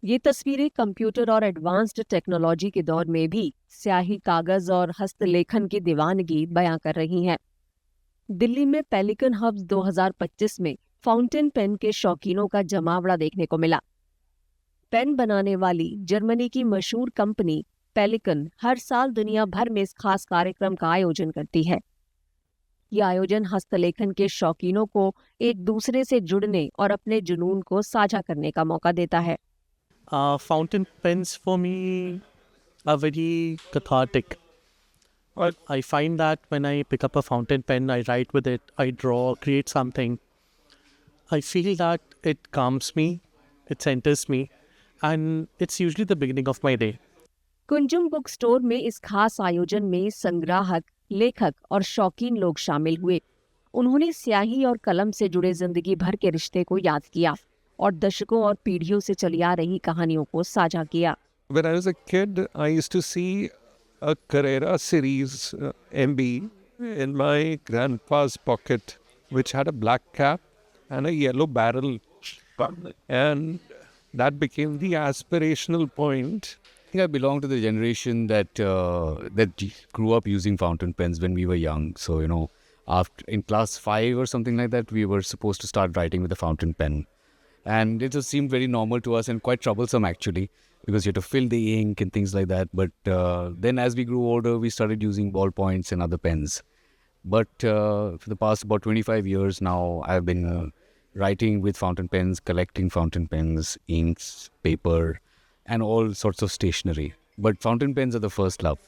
ये तस्वीरें कंप्यूटर और एडवांस्ड टेक्नोलॉजी के दौर में भी स्याही, कागज और हस्तलेखन की दीवानगी बयां कर रही हैं। दिल्ली में पेलिकन हब्स 2025 में फाउंटेन पेन के शौकीनों का जमावड़ा देखने को मिला। पेन बनाने वाली जर्मनी की मशहूर कंपनी पेलिकन हर साल दुनिया भर में इस खास कार्यक्रम का आयोजन करती है। यह आयोजन हस्तलेखन के शौकीनों को एक दूसरे से जुड़ने और अपने जुनून को साझा करने का मौका देता है। Fountain pens for me are very cathartic. I find that when I pick up a fountain pen, I write with it, I draw, create something. I feel that it calms me, it centers me, and it's usually the beginning of my day. Kunzum book store में इस खास आयोजन में संग्राहक, लेखक और शौकीन लोग शामिल हुए। उन्होंने स्याही और कलम से जुड़े जिंदगी भर के रिश्ते को याद किया और दशकों और पीढ़ियों से चली आ रही कहानियों को साझा किया। When I was a kid, I used to see a Carrera series MB in my grandpa's pocket, which had a black cap and a yellow barrel. And that became the aspirational point. I think I belong to the generation that grew up using fountain pens when we were young. So, after in class 5 or something like that, we were supposed to start writing with a fountain pen. And it just seemed very normal to us and quite troublesome actually, because you had to fill the ink and things like that. But then as we grew older, we started using ballpoints and other pens. But for the past about 25 years now, I've been writing with fountain pens, collecting fountain pens, inks, paper, and all sorts of stationery. But fountain pens are the first love.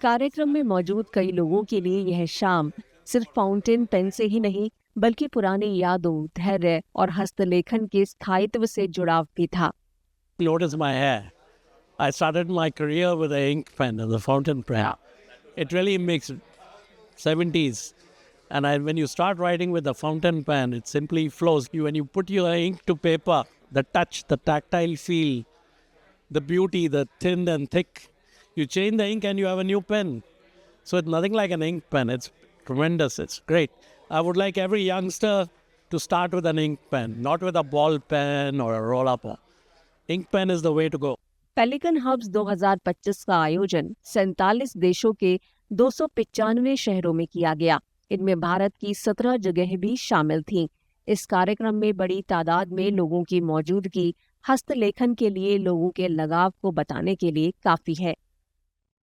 कार्यक्रम में मौजूद कई लोगों के लिए यह शाम सिर्फ फाउंटेन पेन से ही नहीं, बल्कि पुरानी यादों, धैर्य और हस्तलेखन के स्थायित्व से जुड़ाव भी था। Notice my hair. I started my career with an ink pen and the fountain pen. It really makes 70s. And when you start writing with a fountain pen, it simply flows. When you put your ink to paper, the touch, the tactile feel, the beauty, the thin and thick, you change the ink and you have a new pen. So it's nothing like an ink pen. It's tremendous. It's great. I would like every youngster to start with an ink pen, not with a ball pen or a roll-up. Ink pen is the way to go. Pelican Hubs 2025 का आयोजन 47 देशों के 295 शहरों में किया गया। इनमें भारत की 17 जगहें भी शामिल थीं। इस कार्यक्रम में बड़ी तादाद में लोगों की मौजूदगी हस्तलेखन के लिए लोगों के लगाव को बताने के लिए काफी है।